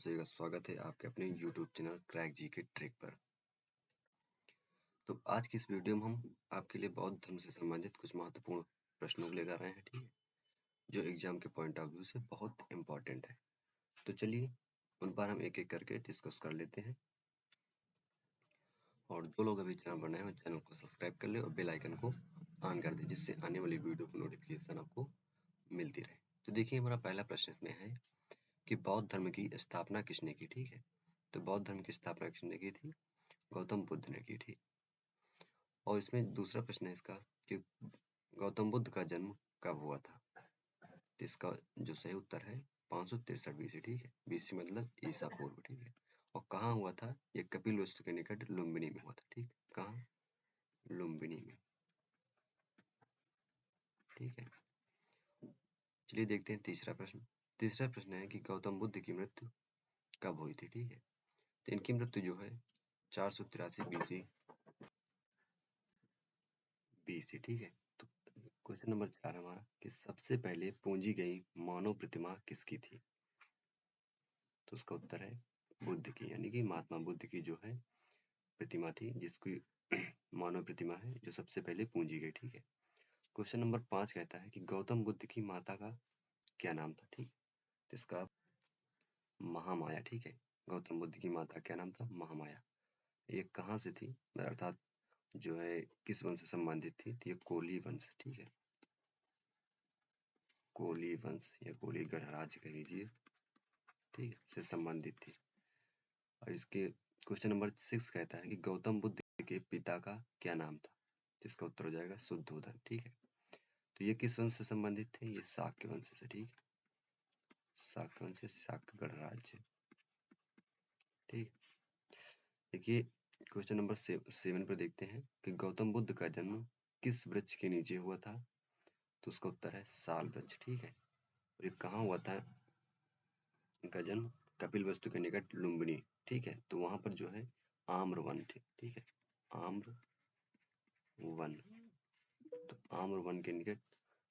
सभी का स्वागत है आपके अपने YouTube चैनल क्रैक जी के ट्रिक पर। तो आज की इस वीडियो में हम आपके लिए बौद्ध धर्म से संबंधित कुछ महत्वपूर्ण प्रश्नों को लेकर आए हैं, ठीक है, जो एग्जाम के पॉइंट ऑफ व्यू से बहुत इम्पोर्टेंट है। तो चलिए उन पर हम एक एक करके डिस्कस कर लेते हैं। और जो लोग अभी चैनल पर नए हैं चैनल को सब्सक्राइब कर ले और बेल आइकन को ऑन कर दे, जिससे आने वाली वीडियो की नोटिफिकेशन आपको मिलती रहे। तो देखिए हमारा पहला प्रश्न इसमें है कि बौद्ध धर्म की स्थापना किसने की, ठीक है। तो बौद्ध धर्म की स्थापना किसने की थी? गौतम बुद्ध ने की थी। और इसमें दूसरा प्रश्न है इसका कि गौतम बुद्ध का जन्म कब हुआ था? तो इसका जो सही उत्तर है 563 BC, ठीक है। BC मतलब ईसा पूर्व, ठीक है। और कहाँ हुआ था? ये कपिल वस्तु के निकट लुम्बिनी में हुआ था, ठीक। कहाँ? लुम्बिनी में, ठीक है। चलिए देखते हैं तीसरा प्रश्न। तीसरा प्रश्न है कि गौतम बुद्ध की मृत्यु कब हुई थी, ठीक है। तो इनकी मृत्यु जो है 483 BC, ठीक है। तो क्वेश्चन नंबर 4 हमारा कि सबसे पहले पूंजी गई मानव प्रतिमा किसकी थी? तो उसका उत्तर है बुद्ध की, यानी कि महात्मा बुद्ध की जो है प्रतिमा थी, जिसकी मानव प्रतिमा है जो सबसे पहले पूंजी गई, ठीक है। क्वेश्चन नंबर 5 कहता है कि गौतम बुद्ध की माता का क्या नाम था, ठीक। तो इसका महामाया, ठीक है। गौतम बुद्ध की माता क्या नाम था? महामाया। ये कहाँ से थी, अर्थात जो है किस वंश से संबंधित थी? तो ये कोली वंश, ठीक है। कोली वंश या कोली गणराज्य कह लीजिए, ठीक है, से संबंधित थी। और इसके क्वेश्चन नंबर 6 कहता है कि गौतम बुद्ध के पिता का क्या नाम था? जिसका उत्तर हो जाएगा शुद्धोधन, ठीक है। तो ये किस वंश से संबंधित थे? ये शाक्य वंश से, ठीक है। शाक्य वंश से शाक्य गणराज्य, ठीक। देखिए क्वेश्चन नंबर 7 पर देखते हैं कि गौतम बुद्ध का जन्म किस वृक्ष के नीचे हुआ था? तो उसका उत्तर है साल वृक्ष, ठीक है। और ये कहाँ हुआ था इनका जन्म? कपिल वस्तु के निकट लुम्बिनी, ठीक है। तो वहां पर जो है आम्र वन थे, ठीक है, आम्र वन। तो आम्र वन के निकट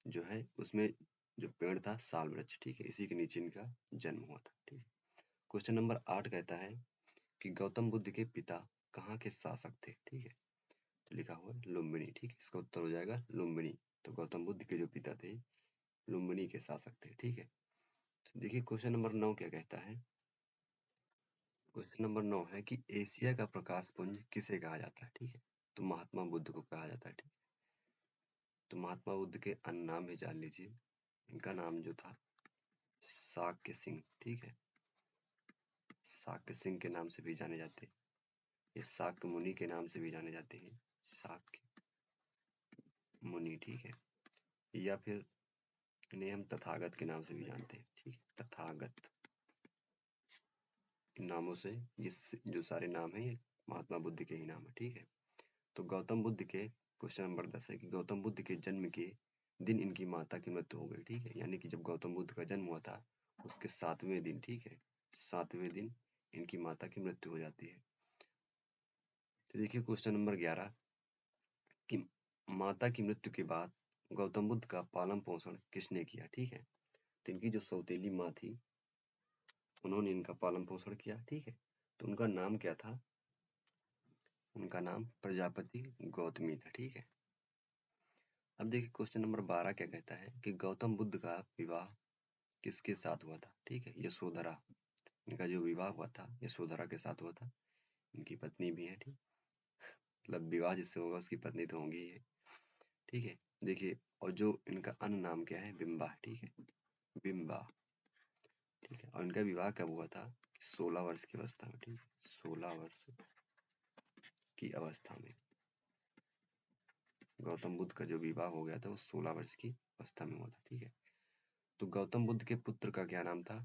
जो है उसमें जो पेड़ था साल वृक्ष, ठीक है, इसी के नीचे इनका जन्म हुआ था, ठीक है। क्वेश्चन नंबर 8 कहता है कि गौतम बुद्ध के पिता कहाँ के शासक थे, ठीक है। तो लिखा हुआ है लुम्बिनी, ठीक है, इसका उत्तर हो जाएगा लुम्बिनी। तो गौतम बुद्ध के जो पिता थे लुम्बिनी के शासक थे, ठीक है। तो देखिए क्वेश्चन नंबर 9 क्या कहता है। क्वेश्चन नंबर 9 है कि एशिया का प्रकाश पुंज किसे कहा जाता है, ठीक है। तो महात्मा बुद्ध को कहा जाता है, ठीक। तो महात्मा बुद्ध के अन्य नाम भी जान लीजिए। इनका नाम जो था शाक्य सिंह, ठीक है। शाक्य सिंह के नाम से भी जाने जाते हैं। ये शाक्य मुनि के नाम से भी जाने जाते हैं, शाक्य मुनि, ठीक है। या फिर इन्हें हम तथागत के नाम से भी जानते हैं, ठीक है, तथागत। इन नामों से ये जो सारे नाम हैं ये महात्मा बुद्ध के ही नाम है, ठीक है। तो गौतम बुद्ध के क्वेश्चन नंबर 10 है कि गौतम बुद्ध के जन्म के दिन इनकी माता की मृत्यु हो गई, ठीक है। यानी कि जब गौतम बुद्ध का जन्म हुआ था उसके 7वें दिन, ठीक है, 7वें दिन इनकी माता की मृत्यु हो जाती है। तो देखिए क्वेश्चन नंबर 11 कि माता की मृत्यु के बाद गौतम बुद्ध का पालन पोषण किसने किया, ठीक है। तो इनकी जो सौतेली माँ थी उन्होंने इनका पालन पोषण किया, ठीक है। तो उनका नाम क्या था? उनका नाम प्रजापति गौतमी था, ठीक है। अब देखिए क्वेश्चन नंबर 12 क्या कहता है कि गौतम बुद्ध का विवाह किसके साथ हुआ था, ठीक है। यशोधरा, इनका जो विवाह हुआ था यशोधरा के साथ हुआ था। इनकी पत्नी भी है, ठीक। मतलब विवाह जिससे होगा उसकी पत्नी तो होंगी ही है, ठीक है। देखिए और जो इनका अन्य नाम क्या है? बिंबा, ठीक है, बिंबा, ठीक है। और इनका विवाह कब हुआ था? 16 वर्ष की अवस्था में, ठीक है, 16 वर्ष की अवस्था में गौतम बुद्ध का जो विवाह हो गया था वो 16 वर्ष की अवस्था में हुआ था, ठीक है। तो गौतम बुद्ध के पुत्र का क्या नाम था?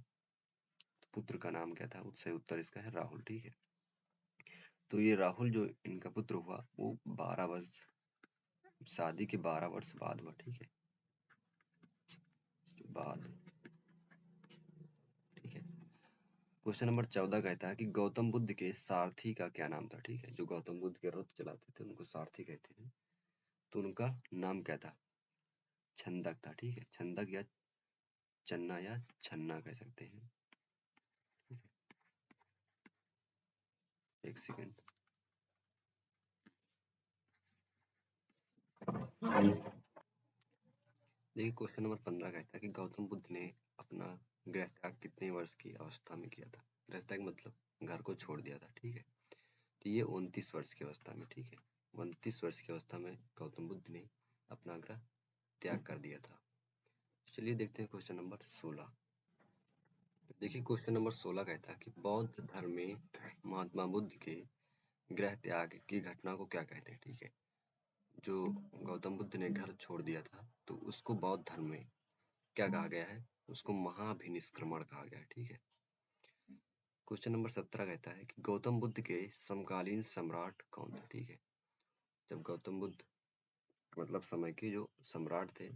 तो पुत्र का नाम क्या था? उससे उत्तर इसका है राहुल, ठीक है। तो ये राहुल जो इनका पुत्र हुआ वो 12 वर्ष, शादी के 12 वर्ष बाद हुआ, ठीक है, बाद, ठीक है। क्वेश्चन नंबर 14 कहता है कि गौतम बुद्ध के सारथी का क्या नाम था, ठीक है। जो गौतम बुद्ध के रथ चलाते थे उनको सारथी कहते हैं। तो उनका नाम क्या था? छंदक था, ठीक है, छंदक या चन्ना या छन्ना कह सकते हैं। एक सेकेंड। देखिए क्वेश्चन नंबर 15 कहता है कि गौतम बुद्ध ने अपना गृह त्याग कितने वर्ष की अवस्था में किया था। गृह त्याग मतलब घर को छोड़ दिया था, ठीक है। तो ये 29 वर्ष की अवस्था में, ठीक है, 29 वर्ष की अवस्था में गौतम बुद्ध ने अपना गृह त्याग कर दिया था। चलिए देखते हैं क्वेश्चन नंबर 16। देखिए क्वेश्चन नंबर 16 कहता है कि बौद्ध धर्म में महात्मा बुद्ध के गृह त्याग की घटना को क्या कहते हैं, ठीक है। जो गौतम बुद्ध ने घर छोड़ दिया था तो उसको बौद्ध धर्म में क्या कहा गया है, उसको महाभिनिष्क्रमण कहा गया है, ठीक है। क्वेश्चन नंबर 17 कहता है कि गौतम बुद्ध के समकालीन सम्राट कौन थे, ठीक है। जब गौतम बुद्ध मतलब समय के जो सम्राट थे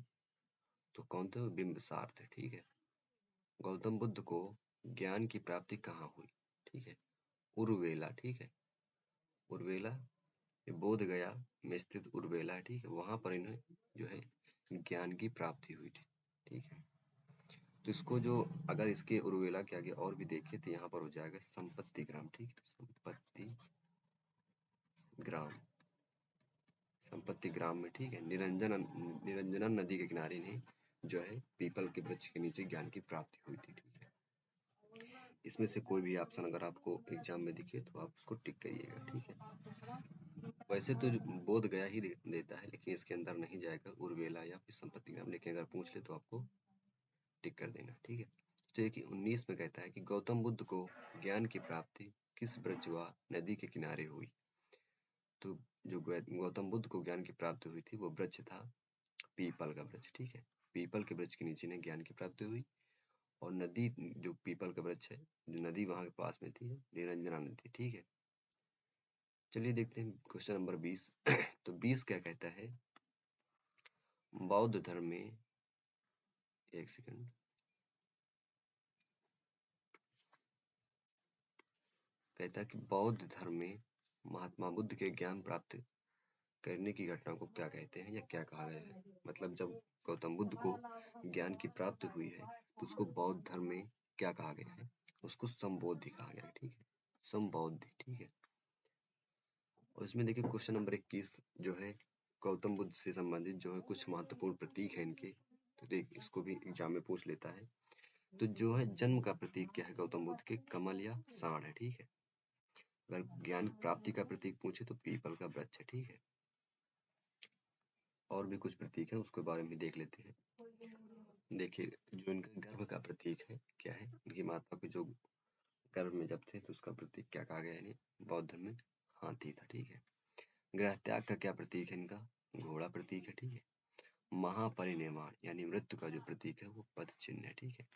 तो कौन थे, बिंबिसार थे, ठीक है। गौतम बुद्ध को ज्ञान की प्राप्ति कहाँ हुई, ठीक है, उर्वेला, ठीक है। उर्वेला ये बोध गया में स्थित उर्वेला है, ठीक है, वहां पर इन्हें जो है ज्ञान की प्राप्ति हुई थी, ठीक है। तो इसको जो अगर इसके उर्वेला के आगे और भी देखें तो यहाँ पर हो जाएगा संपत्ति ग्राम, ठीक है, संपत्ति ग्राम, संपत्ति ग्राम में, ठीक है, निरंजना नदी के किनारे इन्हें जो है पीपल के वृक्ष के नीचे ज्ञान की प्राप्ति हुई थी, ठीक है। इसमें से कोई भी ऑप्शन अगर आपको एग्जाम में दिखे तो आप उसको टिक करिएगा, ठीक है। वैसे तो बोध गया ही देता है लेकिन इसके अंदर नहीं जाएगा उर्वेला या फिर संपत्ति ग्राम, लेकिन अगर पूछ ले तो आपको टिक कर देना, ठीक है। तो देखिए 19 में कहता है कि गौतम बुद्ध को ज्ञान की प्राप्ति किस वृक्ष व नदी के किनारे हुई। तो जो गौतम बुद्ध को ज्ञान की प्राप्ति हुई थी वो वृक्ष था पीपल का वृक्ष, ठीक है। पीपल के वृक्ष के नीचे ने ज्ञान की प्राप्ति हुई और नदी जो पीपल का वृक्ष है, जो नदी वहां के पास में थी निरंजना नदी, ठीक है। चलिए देखते हैं क्वेश्चन नंबर 20। तो 20 क्या कहता है, बौद्ध धर्म में, एक सेकंड, कहता है कि बौद्ध धर्म में महात्मा बुद्ध के ज्ञान प्राप्त करने की घटना को क्या कहते हैं या क्या कहा गया है। मतलब जब गौतम बुद्ध को ज्ञान की प्राप्ति हुई है तो उसको बौद्ध धर्म में क्या कहा गया है, उसको संबोधि कहा गया है, ठीक है, संबोधि, ठीक है। और इसमें देखिए क्वेश्चन नंबर 21 जो है गौतम बुद्ध से संबंधित जो है कुछ महत्वपूर्ण प्रतीक है इनके, तो देख इसको भी एग्जाम में पूछ लेता है। तो जो है जन्म का प्रतीक क्या है गौतम बुद्ध के, कमल या सांड है, ठीक है। अगर ज्ञान प्राप्ति का प्रतीक पूछे तो पीपल का वृक्ष है, ठीक है। और भी कुछ प्रतीक है उसके बारे में देख लेते हैं। देखिए जो इनका गर्भ का प्रतीक है क्या है, इनकी माता को जो गर्भ में जब थे तो उसका प्रतीक क्या कहा गया इन्हें, बौद्ध धर्म में हाथी था, ठीक है। गृह त्याग का क्या प्रतीक है इनका, घोड़ा प्रतीक है, ठीक है। महापरिनिर्वाण यानी मृत्यु का जो प्रतीक है वो पद चिन्ह है, ठीक है।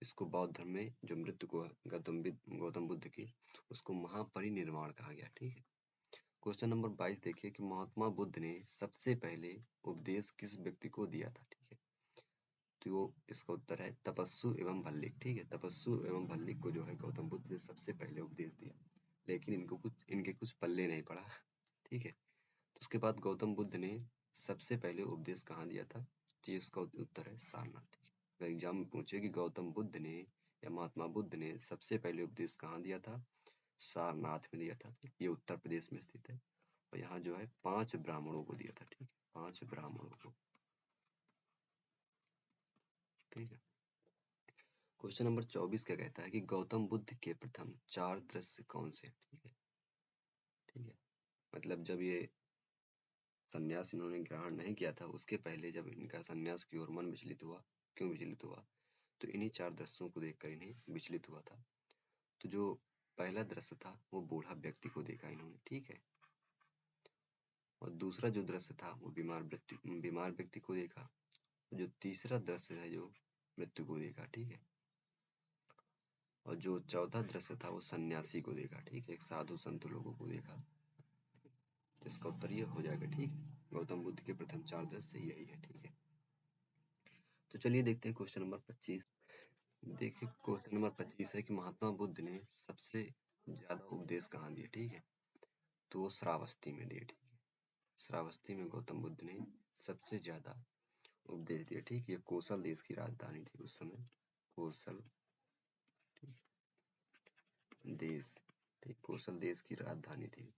इसको बौद्ध धर्म में जो मृत्यु को गौतम बुद्ध की उसको महापरिनिर्वाण कहा गया, ठीक है। क्वेश्चन नंबर 22 देखिए कि महात्मा बुद्ध ने सबसे पहले उपदेश किस व्यक्ति को दिया था, ठीक है। तो इसका उत्तर है तपस्सु एवं भल्लिक, ठीक है। तपस्सु एवं भल्लिक को जो है गौतम बुद्ध ने सबसे पहले उपदेश दिया, लेकिन इनके कुछ पल्ले नहीं पड़ा, ठीक है। तो उसके बाद गौतम बुद्ध ने सबसे पहले उपदेश कहाँ दिया था, तो इसका उत्तर है सारनाथ। अगर एग्जाम में पूछे कि गौतम बुद्ध ने या महात्मा बुद्ध ने सबसे पहले उपदेश कहाँ दिया था, सारनाथ में दिया था, ये उत्तर प्रदेश में स्थित है। और यहाँ जो है 5 ब्राह्मणों को दिया था, ठीक है, 5 ब्राह्मणों को, ठीक है। क्वेश्चन नंबर 24 क्या कहता है कि गौतम बुद्ध के प्रथम 4 दृश्य कौन से, ठीक है, ठीक है। मतलब जब ये संन्यास इन्होंने ग्रहण नहीं किया था उसके पहले जब इनका संन्यास की ओर मन विचलित हुआ, क्यों विचलित हुआ, तो इन्हीं 4 दृश्यों को देखकर इन्हें विचलित हुआ था। तो जो पहला दृश्य था वो बूढ़ा व्यक्ति को देखा इन्होंने, ठीक है। और दूसरा जो दृश्य था वो बीमार व्यक्ति को देखा। जो तीसरा दृश्य है जो मृत्यु को देखा, ठीक है। और जो चौथा दृश्य था वो सन्यासी को देखा, ठीक है, एक साधु संत लोगों को देखा। इसका उत्तर ये हो जाएगा, ठीक है। गौतम बुद्ध के प्रथम 4 दृश्य यही है, ठीक है। तो चलिए देखते हैं क्वेश्चन नंबर 25। देखिए क्वेश्चन नंबर 25 है कि महात्मा बुद्ध ने सबसे ज्यादा उपदेश कहाँ दिए, ठीक है। तो वो श्रावस्ती में दिए, ठीक है। श्रावस्ती में गौतम बुद्ध ने सबसे ज्यादा उपदेश दिया, ठीक है। ये कौशल देश की राजधानी थी उस समय, कौशल देश, ठीक, कोसल देश की राजधानी थी।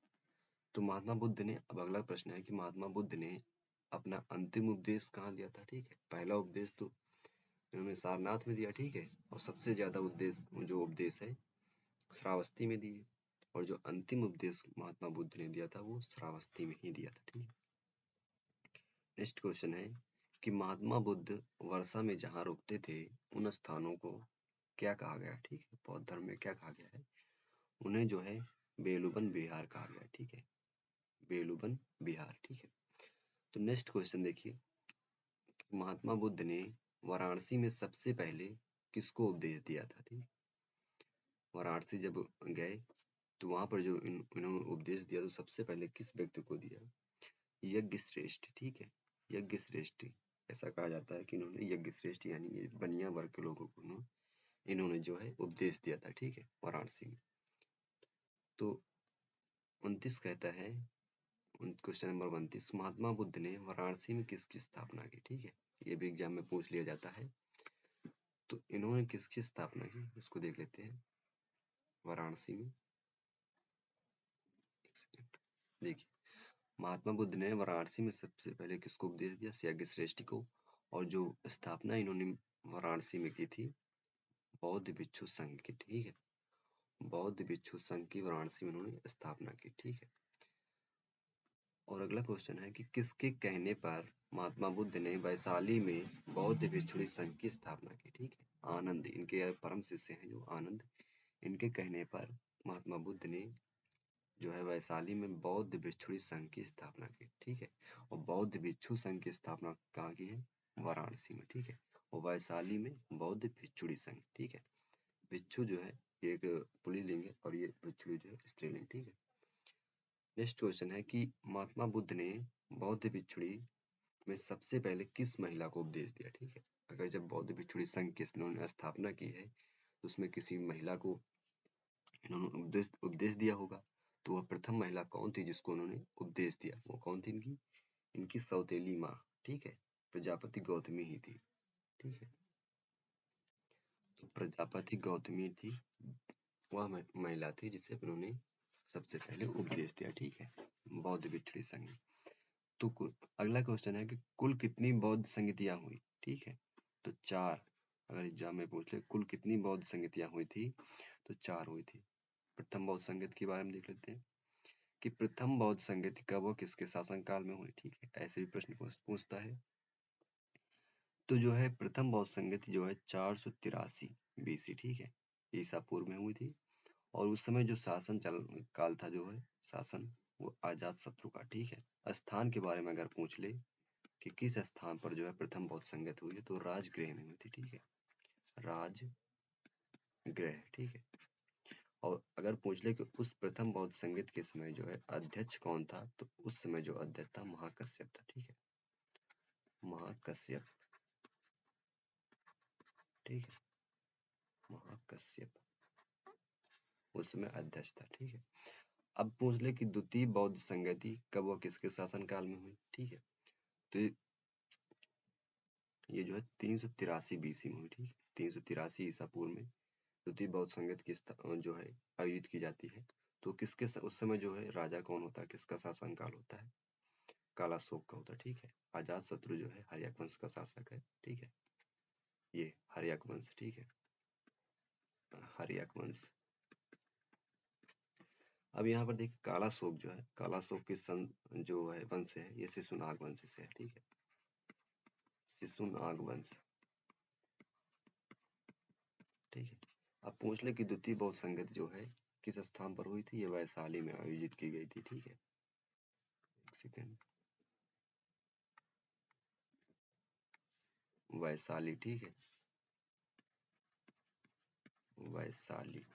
तो महात्मा बुद्ध ने, अब अगला प्रश्न है कि महात्मा बुद्ध ने अपना अंतिम उपदेश कहाँ दिया था। ठीक है, पहला उपदेश तो इन्होंने सारनाथ में दिया, ठीक है, और सबसे ज्यादा जो उपदेश है श्रावस्ती में दिए, और जो अंतिम उपदेश महात्मा बुद्ध ने दिया था वो श्रावस्ती में ही दिया था। ठीक है। नेक्स्ट क्वेश्चन है कि महात्मा बुद्ध वर्षा में जहाँ रुकते थे उन स्थानों को क्या कहा गया। ठीक है, बौद्ध धर्म में क्या कहा गया है, उन्हें जो है बेलूबन विहार कहा गया। ठीक है, बेलूबन विहार। ठीक है। तो नेक्स्ट क्वेश्चन देखिए, महात्मा बुद्ध ने वाराणसी में सबसे पहले किसको उपदेश दिया था। ठीक, वाराणसी जब गए तो वहां पर जो इन्होंने उपदेश दिया तो सबसे पहले किस व्यक्ति को दिया, यज्ञ श्रेष्ठ। ठीक है, यज्ञ श्रेष्ठ, ऐसा कहा जाता है कि इन्होंने यज्ञ श्रेष्ठ यानी ये बनिया वर्ग के लोगों को इन्होंने जो है उपदेश दिया था। ठीक है, वाराणसी में। तो 29 कहता है, क्वेश्चन नंबर 29, महात्मा बुद्ध ने वाराणसी में किसकी स्थापना की। ठीक है, ये भी एग्जाम में पूछ लिया जाता है। तो इन्होंने किसकी स्थापना की उसको देख लेते हैं। वाराणसी में देखिए, महात्मा बुद्ध ने वाराणसी में सबसे पहले किसको उपदेश दिया, यज्ञ श्रेष्ठ को, और जो स्थापना इन्होंने वाराणसी में की थी बौद्ध भिक्षु संघ की। ठीक है, बौद्ध भिक्षु संघ की वाराणसी में उन्होंने स्थापना की। ठीक है। और अगला क्वेश्चन है कि किसके कहने पर महात्मा बुद्ध ने वैशाली में बौद्ध भिक्षुणी संघ की स्थापना की। ठीक है, आनंद, इनके परम शिष्य हैं जो आनंद, इनके कहने पर महात्मा बुद्ध ने जो है वैशाली में बौद्ध भिक्षुणी संघ की स्थापना की। ठीक है, और बौद्ध भिक्षु संघ की स्थापना कहाँ की है, वाराणसी में। ठीक है, और वैशाली में बौद्ध भिक्षुणी संघ। ठीक है, भिक्षु जो है एक पुल्लिंग है और ये भिक्षुणी जो है स्त्रीलिंग। ठीक है। नेक्स्ट क्वेश्चन है कि महात्मा बुद्ध ने बौद्ध भिक्षुणी में सबसे पहले किस महिला को उपदेश दिया। ठीक है, अगर जब बौद्ध भिक्षुणी संघ की इन्होंने स्थापना की है तो उसमें किसी महिला को इन्होंने उपदेश दिया होगा, तो वह प्रथम महिला कौन थी जिसको उन्होंने उपदेश दिया, वो कौन थी, इनकी सौतेली माँ। ठीक है, प्रजापति गौतमी ही थी। ठीक है, तो प्रजापति गौतमी थी, वह महिला थी जिसे उन्होंने सबसे पहले उपदेश दिया। ठीक है, बौद्ध भिक्षुणी संघ। तो अगला क्वेश्चन है कि कुल कितनी बौद्ध संगतियां हुई। ठीक है, तो 4, अगर एग्जाम में पूछ ले कुल कितनी बौद्ध संगतियां हुई थी तो 4 हुई थी। प्रथम बौद्ध संगति के बारे में देख लेते हैं कि प्रथम बौद्ध संगति कब और किसके शासनकाल में हुई। ठीक है, ऐसे भी प्रश्न पूछता है। तो जो है प्रथम बौद्ध संगति जो है 483 BC, ठीक है, ईसा पूर्व में हुई थी, और उस समय जो शासन काल था जो है शासन वो अजात शत्रु का। ठीक है, स्थान के बारे में अगर पूछ ले कि किस स्थान पर जो है प्रथम बौद्ध संगति हुई है तो राजगृह में हुई थी। ठीक है, राजगृह। ठीक है, और अगर पूछ ले कि उस प्रथम बौद्ध संगत के समय जो है अध्यक्ष कौन था तो उस समय जो अध्यक्ष था महाकश्यप था। ठीक है, महाकश्यप। ठीक है, महाकश्यप उस समय अध्यक्ष था। ठीक है, अब पूछ ले कि द्वितीय बौद्ध संगति कब और किसके शासन काल में हुई। ठीक है, तो ये जो है 383 BC में हुई। ठीक है, 383 ईसा पूर्व में द्वितीय बौद्ध संगत की जो है आयोजित की जाती है। तो किसके उस समय जो है राजा कौन होता है, किसका शासन काल होता है, कालाशोक का होता है। ठीक है, अजात शत्रु जो है हर्यक वंश का शासक है। ठीक है, ये हर्यक वंश। ठीक है, हर्यक वंश। अब यहाँ पर देखिए कालाशोक जो है, कालाशोक के जो है वंश है ये शिशुनाग वंश से है। ठीक है, शिशुनाग वंश। ठीक है, अब पूछ ले कि द्वितीय बौद्ध संगत जो है किस स्थान पर हुई थी, ये वैशाली में आयोजित की गई थी। ठीक है, एक सेकेंड, वैशाली। ठीक है, वैशाली।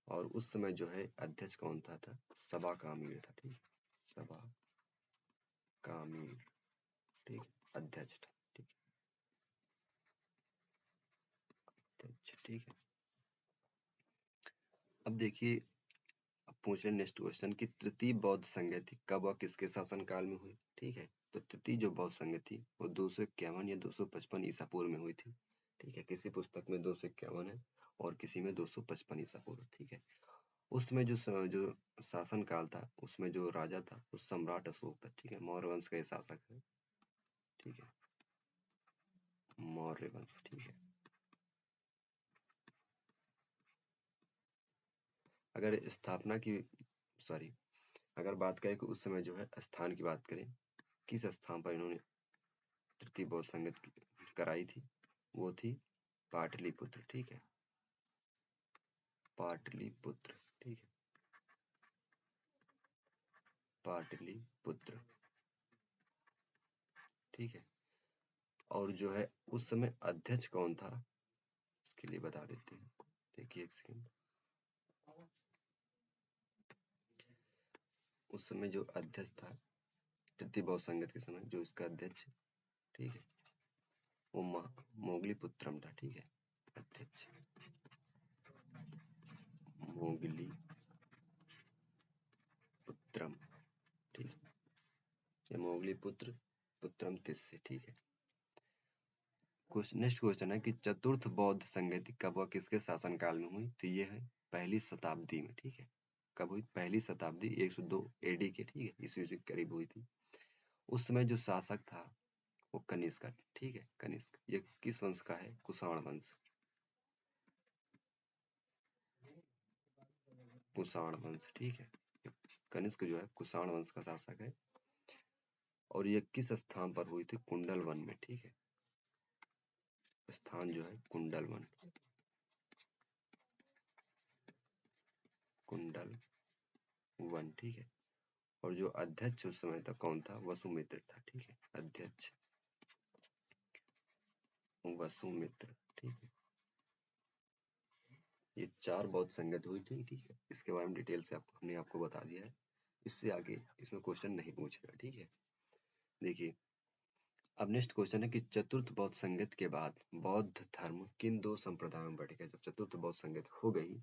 और उस समय जो है अध्यक्ष कौन था सभा कामीर था। ठीक है, सभा कामीर। ठीक है, अध्यक्ष था। ठीक है, अध्यक्ष। ठीक है, अब देखिए, अब पूछे नेक्स्ट क्वेश्चन कि तृतीय बौद्ध संगति कब और किसके शासन काल में हुई। ठीक है, तो तृतीय जो बौद्ध संगति वो 251 या 255 ईसा पूर्व में हुई थी। ठीक है, किसी पुस्तक में 251 है और किसी में 255 ईसा पूर्व, ठीक है। उस समय जो शासन काल था, उसमें जो राजा था वो सम्राट अशोक था, ठीक है। मौर्य वंश का ये शासक है, ठीक है, मौर्य वंश, ठीक है। अगर स्थापना की सॉरी अगर बात करें कि उस समय जो है स्थान की बात करें, किस स्थान पर इन्होंने तृतीय बौद्ध संगत कराई थी, वो थी पाटलिपुत्र, ठीक है, पाटलिपुत्र, ठीक है, पाटलिपुत्र, ठीक है। और जो है उस समय अध्यक्ष कौन था, उसके लिए बता देते हैं, देखिए एक सेकंड। उस समय जो अध्यक्ष था तृतीय बौद्ध संगत के समय, जो इसका अध्यक्ष, ठीक है, वो मोगलीपुत्रम था, ठीक है, अध्यक्ष मोगलीपुत्रम, ठीक है, ये मोगलीपुत्र पुत्रम तिस्से, ठीक है। नेक्स्ट क्वेश्चन है कि चतुर्थ बौद्ध संगति कब और किसके शासनकाल में हुई, तो ये है पहली शताब्दी में, ठीक है। कब हुई, पहली शताब्दी 102 एडी के, ठीक है, ईस्वी के करीब हुई थी। उस समय जो शासक था वो कनिष्क, ठीक है, कनिष्क। ये किस वंश का है, कुषाण वंश, कुषाण वंश, ठीक है। कनिष्क जो है कुषाण वंश का शासक है, और ये किस स्थान पर हुई थी, कुंडल वन में, ठीक है। स्थान जो है कुंडल वन, कुंडल वन, ठीक है। और जो अध्यक्ष उस समय तक कौन था, वसुमित्र था, ठीक है, अध्यक्ष वसुमित्र, ठीक है। ये 4 बौद्ध संगत हुई थी, ठीक है। इसके बारे में डिटेल से हमने आपको बता दिया है, इससे आगे इसमें क्वेश्चन नहीं पूछेगा, ठीक है। देखिए अब नेक्स्ट क्वेश्चन है कि चतुर्थ बौद्ध संगत के बाद बौद्ध धर्म किन 2 संप्रदायों में बट गया। जब चतुर्थ बौद्ध संगत हो गई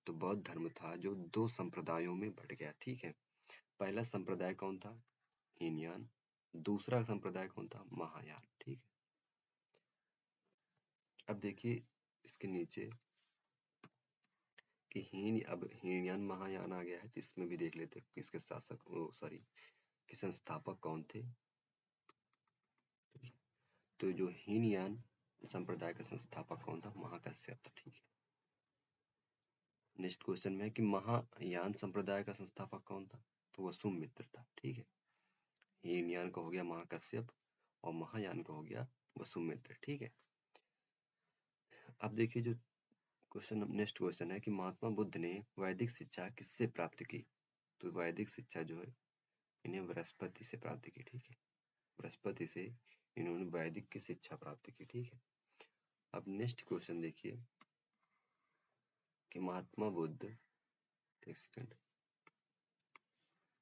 तो बौद्ध धर्म था जो 2 संप्रदायों में बट गया, ठीक है। पहला संप्रदाय कौन था, हीनयान। दूसरा संप्रदाय कौन था, महायान, ठीक है। अब देखिए इसके नीचे कि अब हीनयान महायान आ गया है, तो इसमें भी देख लेते हैं कि इसके शासक कि संस्थापक कौन थे। तो जो हीनयान संप्रदाय का संस्थापक कौन था, महाकश्यप था, ठीक है। नेक्स्ट क्वेश्चन में है कि महायान संप्रदाय का संस्थापक कौन था, तो वसुमित्र था, ठीक है। हीनयान का हो गया महाकश्यप और महायान का हो गया वसुमित्र, ठीक है। अब देखिए जो क्वेश्चन, नेक्स्ट क्वेश्चन है कि महात्मा बुद्ध ने वैदिक शिक्षा किससे प्राप्त की, तो वैदिक शिक्षा जो है इन्हें बृहस्पति से प्राप्त की, ठीक है। बृहस्पति से इन्होंने वैदिक की शिक्षा प्राप्त की, ठीक है। अब नेक्स्ट क्वेश्चन देखिए कि महात्मा बुद्ध, एक सेकंड,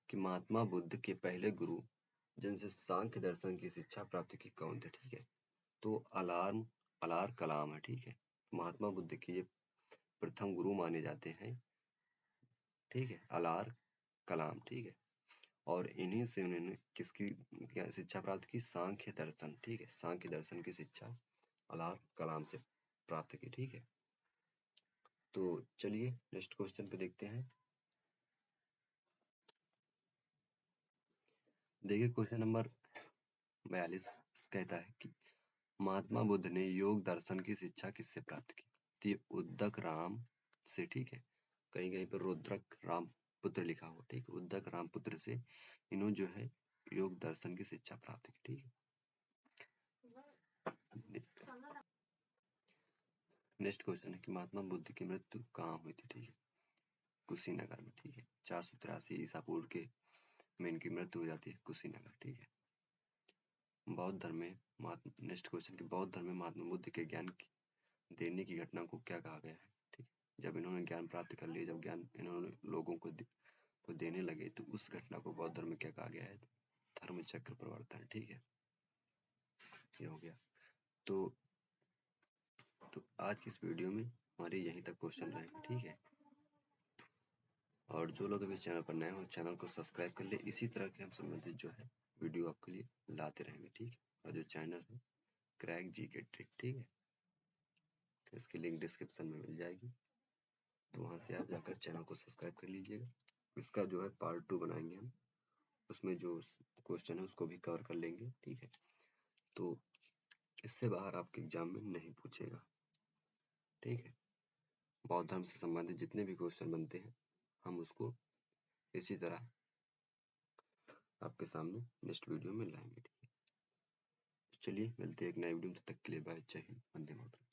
कि महात्मा बुद्ध के पहले गुरु जिनसे सांख्य दर्शन की शिक्षा प्राप्त की कौन थे, ठीक है। तो अलार कलाम है, ठीक है। महात्मा बुद्ध के ये प्रथम गुरु माने जाते हैं, ठीक है, अलार कलाम, ठीक है। और इन्हीं से उन्होंने किसकी क्या शिक्षा प्राप्त की, सांख्य दर्शन, ठीक है, सांख्य दर्शन की शिक्षा अलार कलाम से प्राप्त की, ठीक है। तो चलिए नेक्स्ट क्वेश्चन पे देखते हैं। देखिए क्वेश्चन नंबर 42 कहता है कि महात्मा बुद्ध ने योग दर्शन की शिक्षा किससे प्राप्त की, तो ये उद्दक राम से, ठीक है। कहीं कहीं पर रुद्रक राम पुत्र लिखा हो, ठीक है, उद्दक राम पुत्र से इन्होंने जो है योग दर्शन की शिक्षा प्राप्त की, ठीक है। नेक्स्ट क्वेश्चन है कि महात्मा बुद्ध की मृत्यु कहाँ हुई थी, ठीक है, कुशीनगर में, ठीक है। 483 ईसा पूर्व के में इनकी मृत्यु हो जाती है कुशीनगर, ठीक है। बौद्ध धर्म में नेक्स्ट क्वेश्चन कि बौद्ध धर्म में महात्मा बुद्ध के ज्ञान देने की घटना को क्या कहा गया है, ठीक। जब इन्होंने ज्ञान प्राप्त कर लिया, जब ज्ञान इन्होंने लोगों को देने लगे, तो उस घटना को बौद्ध धर्म में क्या कहा गया है, धर्म चक्र प्रवर्तन, ठीक है। ये हो गया। तो आज की इस वीडियो में हमारे यहीं तक क्वेश्चन रहेंगे, ठीक है। और जो लोग अभी चैनल पर नए हो चैनल को सब्सक्राइब कर ले, इसी तरह के हम संबंधित जो है वीडियो आपके लिए लाते रहेंगे, ठीक है। और जो चैनल है क्रैक जी के ट्रिक, ठीक है। इसकी लिंक डिस्क्रिप्शन में मिल जाएगी, तो वहाँ से आप जाकर चैनल को सब्सक्राइब कर लीजिएगा। इसका जो है पार्ट 2 बनाएंगे हम, उसमें जो क्वेश्चन है उसको भी कवर कर लेंगे, ठीक है। तो इससे बाहर आपके एग्जाम में नहीं पूछेगा, ठीक है। बौद्ध धर्म से संबंधित जितने भी क्वेश्चन बनते हैं हम उसको इसी तरह आपके सामने नेक्स्ट वीडियो में लाएंगे, ठीक है। चलिए मिलते हैं एक नए वीडियो में, तब तक के लिए बाय, जय हिंद, वंदे मातरम।